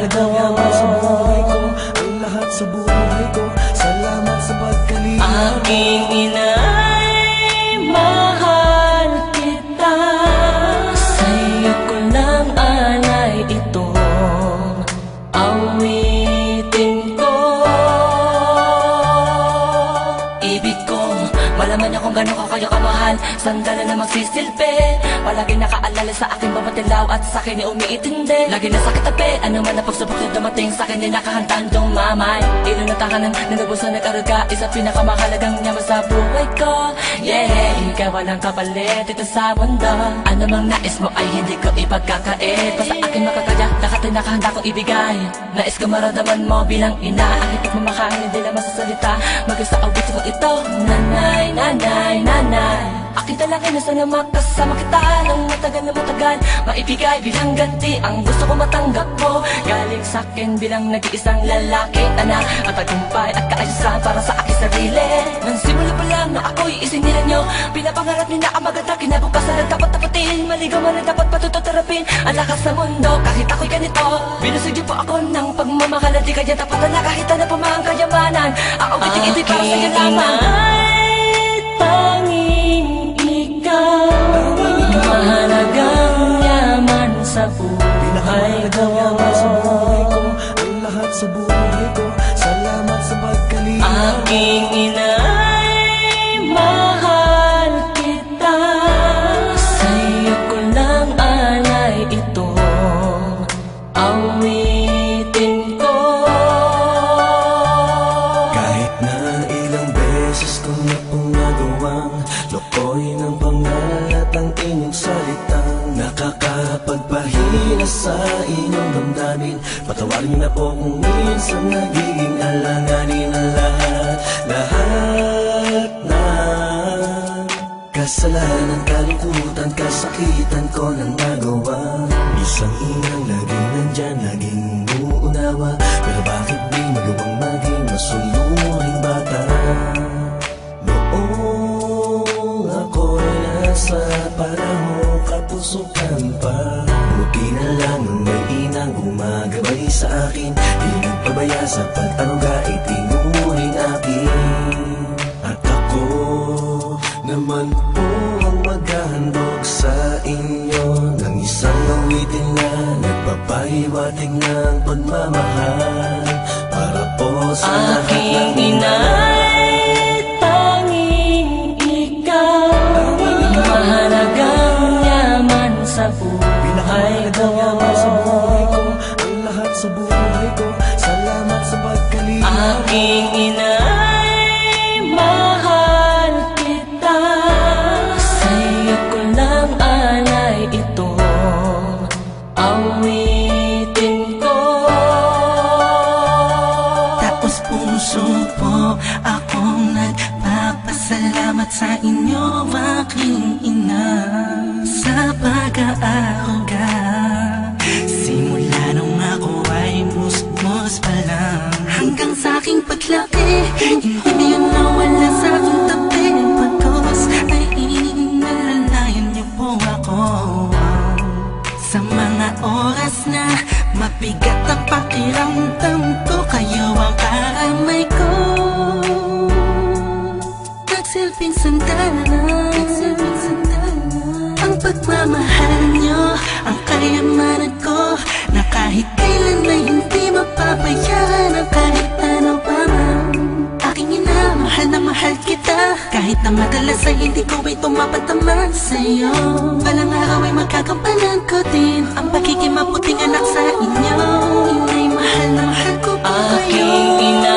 ng yaman sa buhay ko, ang lahat sa buhay ko. Salamat sa pagkalinga. Aking ina'y mahal kita, sa'yo ko lang alay itong awitin ko. Ibig kong malaman niyo kung gano'n ko kayo kamahal, sandala na magsisilbi, palagi nakaalala sa aking babatilaw at sa akin ay umiitindi. Lagi na sakit tabi, ano man na pagsubok na dumating sa akin ay nakahandang dumamay. Ilo na tanganan, nanabusan na karuga, isa pinakamahalagang yaman sa buhay ko. Yeah, ikaw walang kapalit dito sa mundo, ano mang nais mo ay hindi ko ipagkakait. Basta aking makakaya, lahat ay nakahanda kong ibigay. Nais ko maramdaman mo bilang ina, aking pagmamahal hindi lang masasalita, mag-isa awit mo ito. Nanay, nanay, nanay, aking talangin na sana makasama kita ng matagal na matagal, maibigay bilang ganti ang gusto ko matanggap mo. Galing sa'kin bilang nag-iisang lalaki, anak at tagumpay at kaayusan para sa aking sarili. Nang simula pa lang na ako'y isinilan nyo, pinapangarap niyo na ang maganda kinabukasan na dapat tapatin, maligaw man na dapat patututarapin ang lakas sa mundo kahit ako'y ganito. Binusig niyo po ako ng pagmamahal at di kanya tapat na kahit na pa mga kayamanan. Ako biting-iti para sa'yo lamang. Tanging ikaw, mahalagang yaman sa buhay ko. Ang lahat sa buhay ko. Salamat sa pagkalinga. Aking ina'y mahal kita, sa'yo ko lang alay itong awitin ko. Kahit na ilang beses ko na pong nagawang lokoy ng pangalat ng inyong salitang nakakapagpahina sa inyong damdamin. Patawarin niyo na po kung minsan nagiging alanganin ang lahat ng kasalanan, kalungkutan, kasakitan ko na nagawa. Isang inang laging nandyan, laging umuunawa, pero bakit di magawang maging masuluring bata? Noong ako'y nasa panahong kapusukan pa, buti na lang nung may inang gumagabay sa akin, di nagpabaya sa pag-aruga, itinuring akin. At ako naman po ang maghahandog sa inyo ng isang awitin na nagpapahiwatig ng pagmamahal para po sa lahat ng ina'y tanging ikaw, mahalagang yaman sa buhay ko. Ang lahat sa buhay ko. Salamat sa pagkalinga. Aking ina'y mahal kita, sa'yo ko lang alay itong awitin ko. Tapos puso po akong nagpapasalamat sa inyo, aking ina, sa pag-aaruga. Simula nung ako ay musmos pa lang, hanggang sa aking paglaki, hindi yun nawala sa aking tabi. Pagkos ay inalalayan niyo po ako. Sa mga oras na mabigat ang pakiramdam ko, kayo ang karamay ko. Nagsilbing sandalan ang pagmamahal nyo, ang kayamanan ko, na kahit kailan ay hindi mapapayaran ang kahit ano pa man. Aking ina, mahal na mahal kita, kahit na madalas ay hindi ko ito mapataman sa'yo. Balang araw ay magkagampanan ko din ang pagiging mabuting anak sa inyo. Inay, mahal na mahal ko po kayo. Aking ina